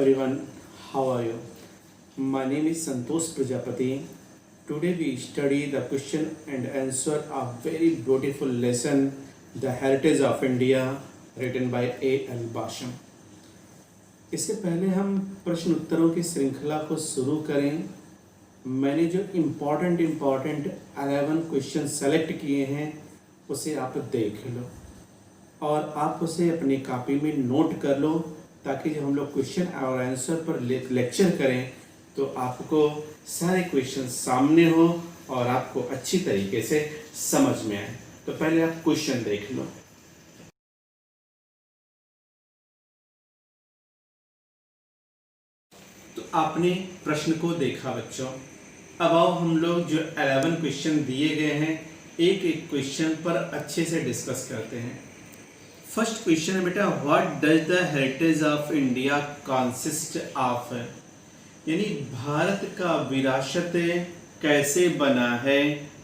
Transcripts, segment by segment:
everyone, how are you? My name is Santosh Prajapati. Today we study the question and answer a very beautiful lesson, The Heritage of India, written by A.L. Basham. इससे पहले हम प्रश्न उत्तरों की श्रृंखला को शुरू करें, मैंने जो इम्पोर्टेंट 11 क्वेश्चन सेलेक्ट किए हैं उसे आप देख लो और आप उसे अपनी कॉपी में नोट कर लो, ताकि जब हम लोग क्वेश्चन और आंसर पर लेक्चर करें तो आपको सारे क्वेश्चन सामने हो और आपको अच्छी तरीके से समझ में आए। तो पहले आप क्वेश्चन देख लो। तो आपने प्रश्न को देखा बच्चों। अब आओ हम लोग जो 11 क्वेश्चन दिए गए हैं एक एक क्वेश्चन पर अच्छे से डिस्कस करते हैं। फर्स्ट क्वेश्चन है बेटा, what does the heritage of India consist of, यानी भारत का विरासत कैसे बना है,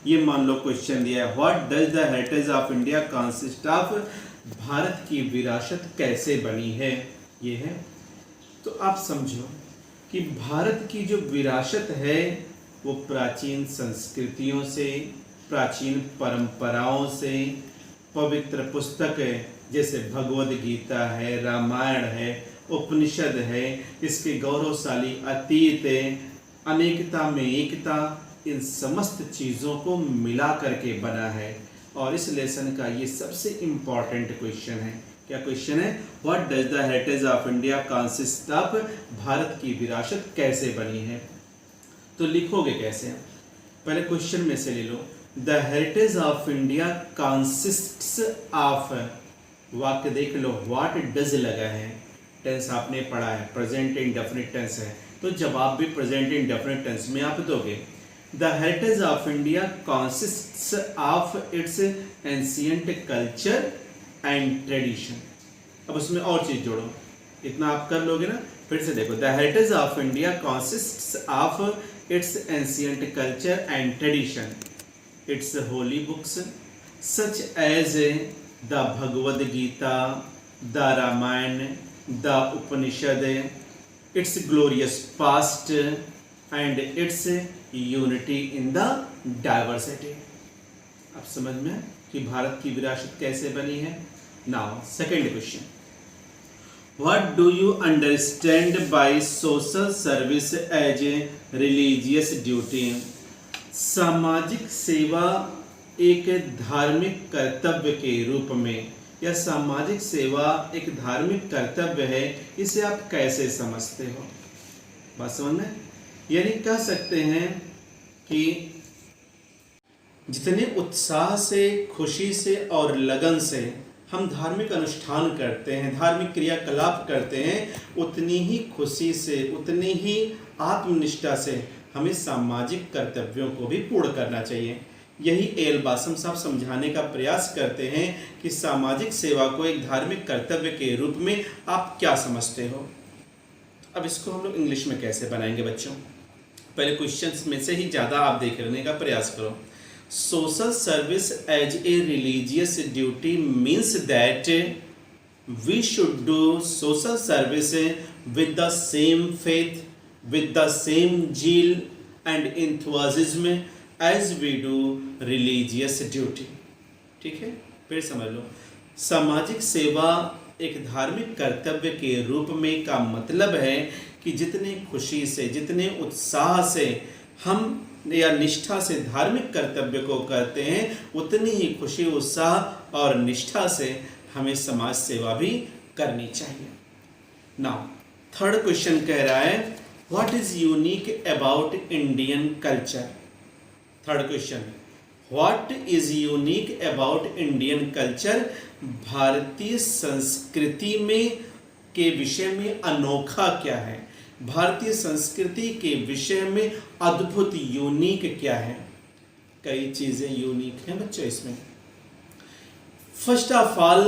ये मान लो क्वेश्चन दिया है। What does the heritage of India consist of, Bharat की विरासत कैसे बनी है, ये है। तो आप समझो कि भारत की जो विरासत है वो प्राचीन संस्कृतियों से, प्राचीन परंपराओं से, पवित्र पुस्तक है जैसे भगवद गीता है, रामायण है, उपनिषद है, इसके गौरवशाली अतीत है, अनेकता में एकता, इन समस्त चीज़ों को मिला करके बना है। और इस लेसन का ये सबसे इम्पॉर्टेंट क्वेश्चन है। क्या क्वेश्चन है? What does the heritage of India consist of, Bharat की विरासत कैसे बनी है। तो लिखोगे कैसे? पहले क्वेश्चन में से ले लो, the heritage of India consists of, वाक्य देख लो, व्हाट डज लगा है, टेंस आपने पढ़ा है, प्रेजेंट इंडेफिनिट टेंस है, तो जवाब भी प्रेजेंट इंडेफिनिट टेंस में आप दोगे। The heritage of India consists of its ancient culture and tradition. अब उसमें और चीज जोड़ो, इतना आप कर लोगे ना। फिर से देखो, the heritage of India consists of its ancient culture and tradition, its holy books such as the Bhagavad Gita, the Ramayana, the Upanishad, its glorious past and its unity in the diversity. अब समझ में कि भारत की विरासत कैसे बनी है। Now second question, what do you understand by social service as a religious duty, सामाजिक सेवा एक धार्मिक कर्तव्य के रूप में, या सामाजिक सेवा एक धार्मिक कर्तव्य है, इसे आप कैसे समझते हो। बात समझ में? यानी कह सकते हैं कि जितने उत्साह से, खुशी से और लगन से हम धार्मिक अनुष्ठान करते हैं, धार्मिक क्रियाकलाप करते हैं, उतनी ही खुशी से, उतनी ही आत्मनिष्ठा से हमें सामाजिक कर्तव्यों को भी पूर्ण करना चाहिए। यही ए.एल. बासम साहब समझाने का प्रयास करते हैं कि सामाजिक सेवा को एक धार्मिक कर्तव्य के रूप में आप क्या समझते हो। अब इसको हम लोग इंग्लिश में कैसे बनाएंगे बच्चों? पहले क्वेश्चंस में से ही ज़्यादा आप देखने का प्रयास करो। Social service as a religious duty means that we should do social service with the same faith, with the same zeal and enthusiasm as we do religious duty। ठीक है, फिर समझ लो, सामाजिक सेवा एक धार्मिक कर्तव्य के रूप में का मतलब है कि जितने खुशी से, जितने उत्साह से हम या निष्ठा से धार्मिक कर्तव्य को करते हैं, उतनी ही खुशी, उत्साह और निष्ठा से हमें समाज सेवा भी करनी चाहिए। नाउ थर्ड क्वेश्चन कह रहा है, What is unique about Indian culture? Third question, What is unique about Indian culture? भारतीय संस्कृति में के विषय में अनोखा क्या है, भारतीय संस्कृति के विषय में अद्भुत यूनिक क्या है। कई चीजें यूनिक हैं बच्चों इसमें। फर्स्ट ऑफ ऑल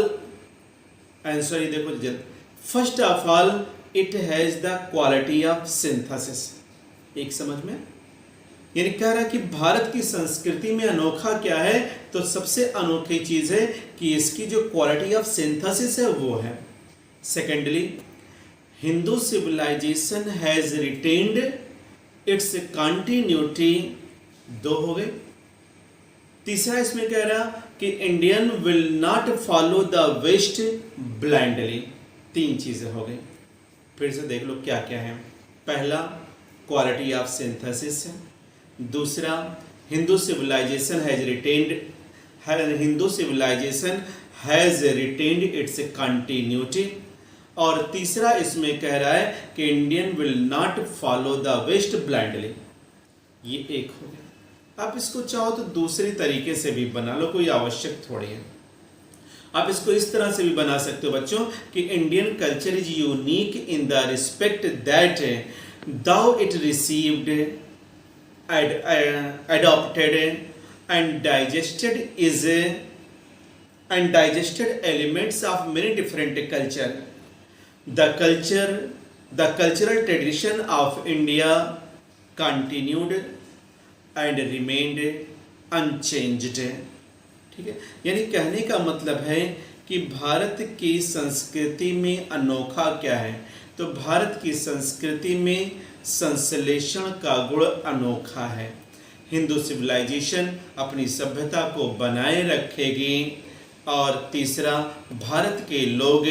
आंसर ये देखो जल्द, first of all it has the quality of synthesis. एक समझ में, यानी कह रहा है कि भारत की संस्कृति में अनोखा क्या है, तो सबसे अनोखी चीज है कि इसकी जो क्वालिटी ऑफ सिंथेसिस है वो है। Secondly, Hindu civilisation has retained its continuity, 2 हो गए। तीसरा इसमें कह रहा कि Indian will not follow the west blindly, 3 चीजें हो गई। फिर से देख लो क्या क्या है। पहला क्वालिटी ऑफ सिंथेसिस है, दूसरा Hindu civilisation has retained its continuity, और तीसरा इसमें कह रहा है कि Indian will not follow the west blindly. ये एक हो गया। आप इसको चाहो तो दूसरी तरीके से भी बना लो, कोई आवश्यक थोड़ी है। आप इसको इस तरह से भी बना सकते हो बच्चों कि Indian culture is unique in the respect that though it received, adopted and digested elements of many different culture. The cultural tradition of India continued and remained unchanged. ठीक है, यानी कहने का मतलब है कि भारत की संस्कृति में अनोखा क्या है, तो भारत की संस्कृति में संश्लेषण का गुण अनोखा है। हिंदू सिविलाइजेशन अपनी सभ्यता को बनाए रखेगी, और तीसरा भारत के लोग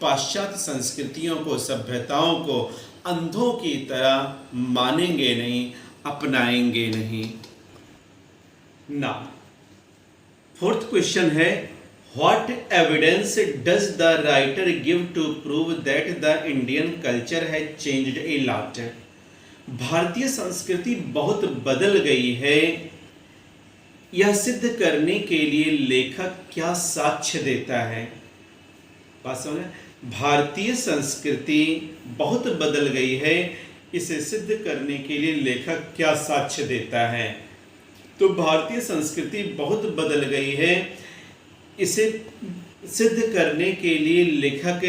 पाश्चात्य संस्कृतियों को, सभ्यताओं को अंधों की तरह मानेंगे नहीं, अपनाएंगे नहीं। ना 4th क्वेश्चन है, what evidence does the writer give to prove that the Indian culture has changed a lot. भारतीय संस्कृति बहुत बदल गई है, यह सिद्ध करने के लिए लेखक क्या साक्ष्य देता है। बात समझ, भारतीय संस्कृति बहुत बदल गई है, इसे सिद्ध करने के लिए लेखक क्या साक्ष्य देता है। तो भारतीय संस्कृति बहुत बदल गई है, इसे सिद्ध करने के लिए लेखक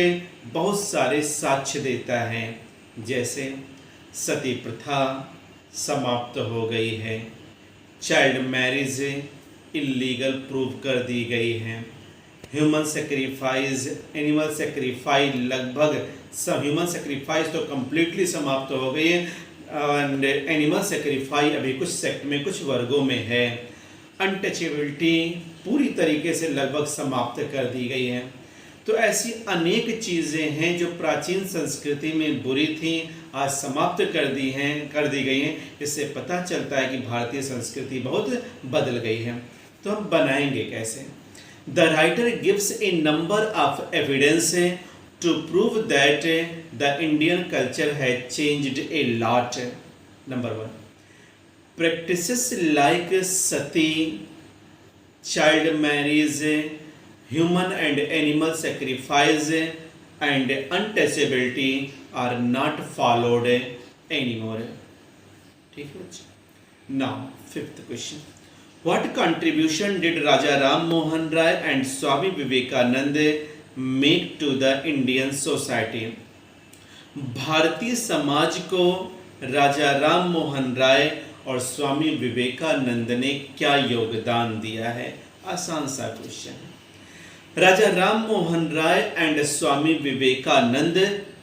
बहुत सारे साक्ष्य देता है। जैसे सती प्रथा समाप्त हो गई है, चाइल्ड मैरिज इलीगल प्रूव कर दी गई है, ह्यूमन सेक्रीफाइस, एनिमल सेक्रीफाइस, लगभग सब ह्यूमन सेक्रीफाइस तो कम्प्लीटली समाप्त हो गई है, एंड एनिमल सेक्रीफाइस अभी कुछ सेक्ट में, कुछ वर्गों में है। अनटचेबिलिटी पूरी तरीके से लगभग समाप्त कर दी गई है। तो ऐसी अनेक चीज़ें हैं जो प्राचीन संस्कृति में बुरी थी, आज समाप्त कर दी गई हैं। इससे पता चलता है कि भारतीय संस्कृति बहुत बदल गई है। तो हम बनाएंगे कैसे? The writer gives a number of evidence to prove that the Indian culture has changed a lot. Number 1, practices like sati, child marriage, human and animal sacrifice and untouchability are not followed anymore. ठीक है बच्चे। Now 5th question, what contribution did Raja Ram Mohan Rai and Swami Vivekanand make to the Indian society? Bharatiya Samaj को राजा राम मोहन राय और स्वामी विवेकानंद ने क्या योगदान दिया है? आसान सा क्वेश्चन है। Raja Ram Mohan Roy and Swami Vivekananda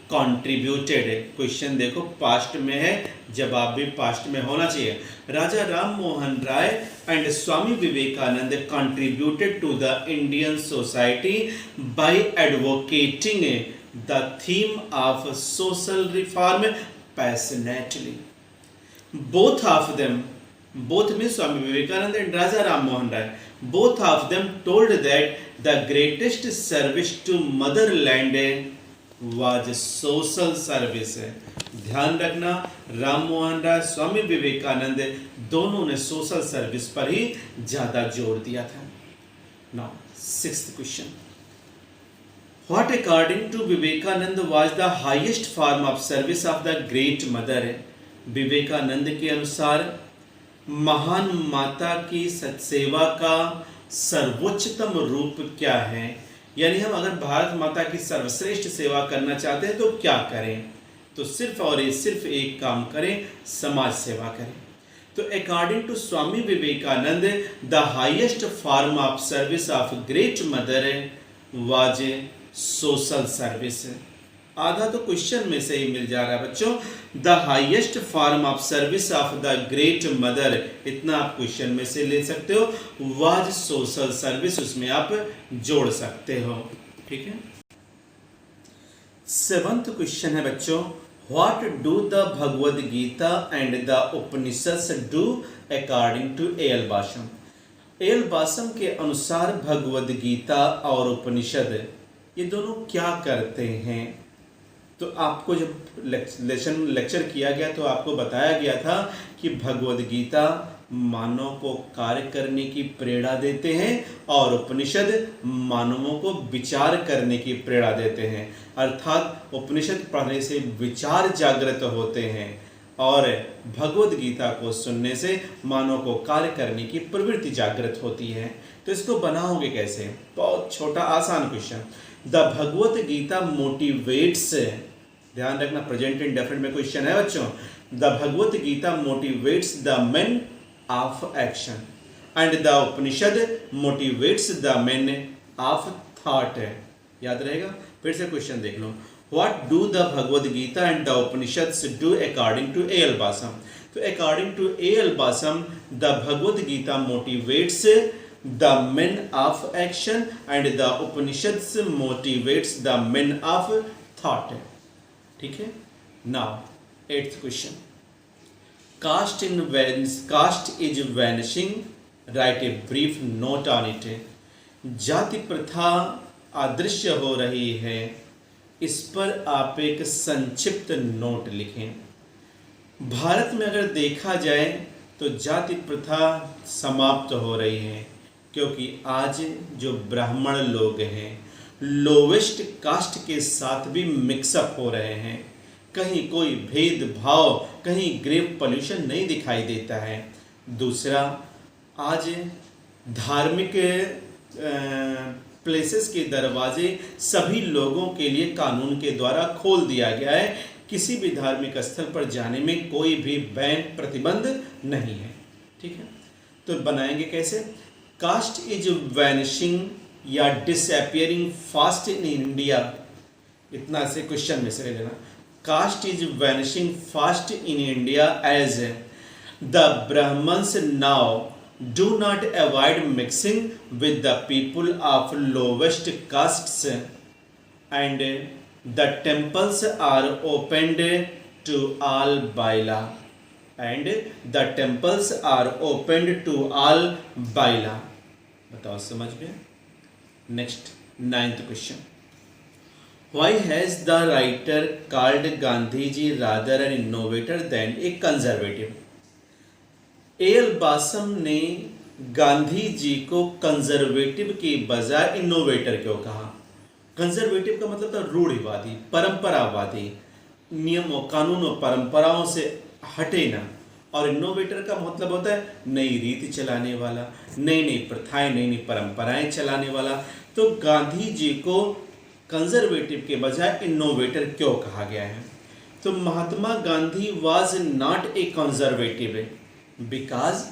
contributed. Question देखो पास्ट में है, जवाब भी पास्ट में होना चाहिए। Raja Ram Mohan Roy and Swami Vivekananda contributed to the Indian society by advocating the theme of social reform passionately. Both of them, both means Swami Vivekananda and Raja Ram Mohan Rai, both of them told that the greatest service to motherland was social service. ध्यान रखना, राम मोहन राय, स्वामी विवेकानंद दोनों ने social service पर ही ज्यादा जोर दिया था। Now 6th question, what according to Vivekananda was the highest form of service of the great mother? Vivekananda के अनुसार महान माता की सत्सेवा का सर्वोच्चतम रूप क्या है? यानी हम अगर भारत माता की सर्वश्रेष्ठ सेवा करना चाहते हैं तो क्या करें? तो सिर्फ और सिर्फ एक काम करें, समाज सेवा करें। तो according to Swami Vivekananda the highest form of service of great mother was social service. आधा तो क्वेश्चन में से ही मिल जा रहा है बच्चों। The highest form of service of the great mother, इतना आप क्वेश्चन में से ले सकते हो। वाज सोशल सर्विस उसमें आप जोड़ सकते हो। ठीक है। 7th क्वेश्चन है बच्चों, what do the Bhagavad Gita and the Upanishads do according to L Basham. L Basham के अनुसार भगवद गीता और उपनिषद ये दोनों क्या करते हैं। तो आपको जब लेक्चर किया गया तो आपको बताया गया था कि भगवद गीता मानव को कार्य करने की प्रेरणा देते हैं और उपनिषद मानवों को विचार करने की प्रेरणा देते हैं। अर्थात उपनिषद पढ़ने से विचार जागृत होते हैं और भगवद गीता को सुनने से मानव को कार्य करने की प्रवृत्ति जागृत होती है। तो इसको बनाओगे कैसे? बहुत छोटा आसान question. The Bhagavad Gita motivates, ध्यान रखना प्रेजेंट इंडेफिनिट में क्वेश्चन है बच्चों। The Bhagavad Gita motivates the men of action and the Upanishad motivates the men of thought है। याद रहेगा? फिर से क्वेश्चन देख लो। What do the Bhagavad Gita and the Upanishads do according to A L Basham. तो according to A L Basham the Bhagavad Gita motivates the men of action and the Upanishads motivates the men of thought। ठीक है। Now 8th question, caste is vanishing, write a brief note on it। जाति प्रथा अदृश्य हो रही है, इस पर आप एक संक्षिप्त नोट लिखें। भारत में अगर देखा जाए तो जाति प्रथा समाप्त हो रही है, क्योंकि आज जो ब्राह्मण लोग हैं लोवेस्ट कास्ट के साथ भी मिक्सअप हो रहे हैं। कहीं कोई भेदभाव, कहीं ग्रेव पोल्यूशन नहीं दिखाई देता है। दूसरा, आज धार्मिक प्लेसेस के दरवाजे सभी लोगों के लिए कानून के द्वारा खोल दिया गया है। किसी भी धार्मिक स्थल पर जाने में कोई भी बैन प्रतिबंध नहीं है। ठीक है। तो बनाएंगे कैसे? कास्ट इज वैनिशिंग या डिसअपियरिंग फास्ट इन इंडिया, इतना से क्वेश्चन में से ले लेना। Caste is vanishing fast in India as the Brahmins now do not avoid mixing with the people of lowest castes and the temples are opened to all बाइला and the temples are opened to all baila। बताओ समझ में? Next 9th question, why has the writer called Gandhi ji rather an innovator than a conservative। L Basham ने गांधी जी को conservative के बजाय innovator क्यों कहा? कंजर्वेटिव का मतलब था रूढ़िवादी, परंपरावादी, नियमों, कानूनों, परंपराओं से हटे ना। और इनोवेटर का मतलब होता है नई रीति चलाने वाला, नई नई प्रथाएं, नई नई परंपराएं चलाने वाला। तो गांधी जी को कंजर्वेटिव के बजाय इनोवेटर क्यों कहा गया है? तो Mahatma Gandhi was not a conservative because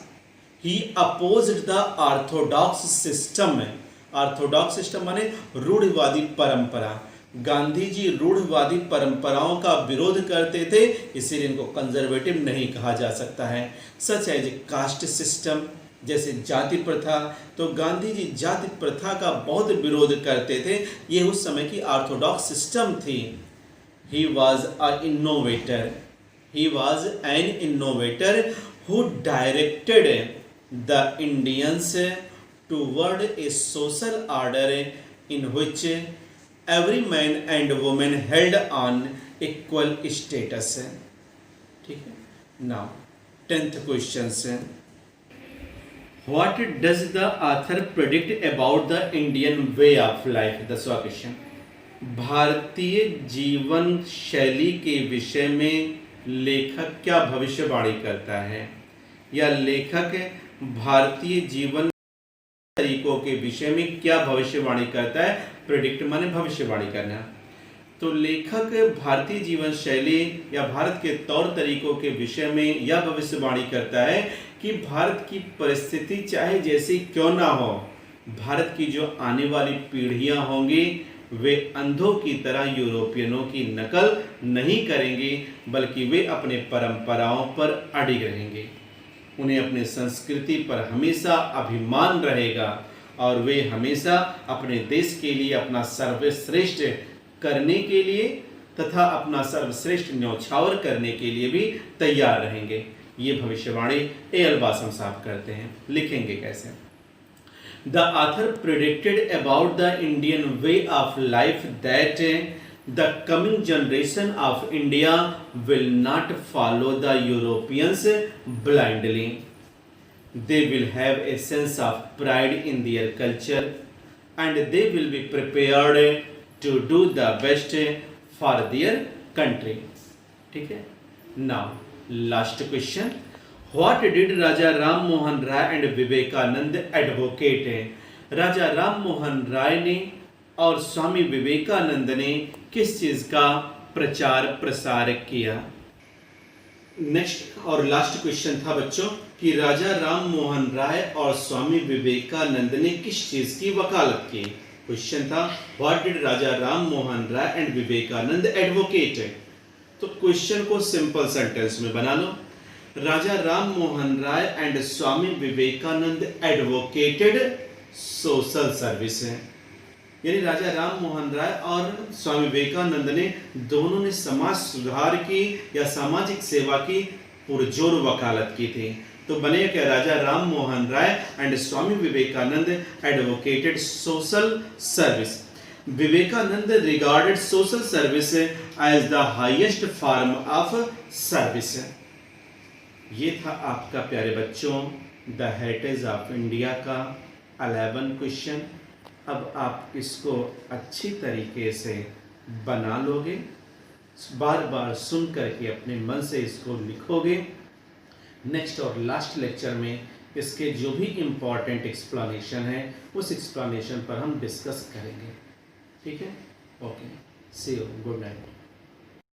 he opposed the orthodox system. Orthodox system माने रूढ़िवादी परंपरा। गांधी जी रूढ़िवादी परंपराओं का विरोध करते थे, इसीलिए इनको कंजर्वेटिव नहीं कहा जा सकता है। सच है कास्ट सिस्टम, जैसे जाति प्रथा, तो गांधी जी जाति प्रथा का बहुत विरोध करते थे। ये उस समय की ऑर्थोडॉक्स सिस्टम थी। He was a innovator, he was an innovator who directed the Indians toward A social order in which every man and woman held on equal status। ठीक है। now 10th question है, what does the author predict about the Indian way of life। 10वां question, भारतीय जीवन शैली के विषय में लेखक क्या भविष्यवाणी करता है, या लेखक भारतीय जीवन तरीकों के विषय में क्या भविष्यवाणी करता है? प्रेडिक्ट माने भविष्यवाणी करना। तो लेखक भारतीय जीवन शैली या भारत के तौर तरीकों के विषय में यह भविष्यवाणी करता है कि भारत की परिस्थिति चाहे जैसी क्यों ना हो, भारत की जो आने वाली पीढ़ियां होंगी वे अंधों की तरह यूरोपियनों की नकल नहीं करेंगे, बल्कि वे अपने परंपराओं पर अडिग रहेंगे। उन्हें अपने संस्कृति पर हमेशा अभिमान रहेगा और वे हमेशा अपने देश के लिए अपना सर्वश्रेष्ठ करने के लिए तथा अपना सर्वश्रेष्ठ न्यौछावर करने के लिए भी तैयार रहेंगे। ये भविष्यवाणी ए.एल. बासम साहब करते हैं। लिखेंगे कैसे? The author predicted about the Indian way of life that the coming generation of India will not follow the Europeans blindly. They will have a sense of pride in their culture and they will be prepared to do the best for their country. ठीक है? Now, last question. What did Raja Ram Mohan Rai and Vivekanand advocate? राजा राम मोहन राय ने और स्वामी विवेकानंद ने किस चीज का प्रचार प्रसार किया? नेक्स्ट और लास्ट क्वेश्चन था बच्चों कि राजा राम मोहन राय और स्वामी विवेकानंद ने किस चीज की वकालत की? क्वेश्चन था what did Raja Ram Mohan Roy and Vivekananda advocate? तो क्वेश्चन को सिंपल सेंटेंस में बना लो। Raja Ram Mohan Roy and Swami Vivekananda advocated social service है, यानी राजा राम मोहन राय और स्वामी विवेकानंद ने दोनों ने समाज सुधार की या सामाजिक सेवा की पुरजोर वकालत की थी। तो बने क्या? Raja Ram Mohan Roy and Swami Vivekananda advocated social service. Vivekananda regarded social service as the highest form of service. ये था आपका प्यारे बच्चों द हेरिटेज ऑफ इंडिया का 11 क्वेश्चन। अब आप इसको अच्छी तरीके से बना लोगे, बार बार सुन करके अपने मन से इसको लिखोगे। नेक्स्ट और लास्ट लेक्चर में इसके जो भी इम्पॉर्टेंट एक्सप्लेनेशन है उस एक्सप्लेनेशन पर हम डिस्कस करेंगे। ठीक है? Okay, see you, good night.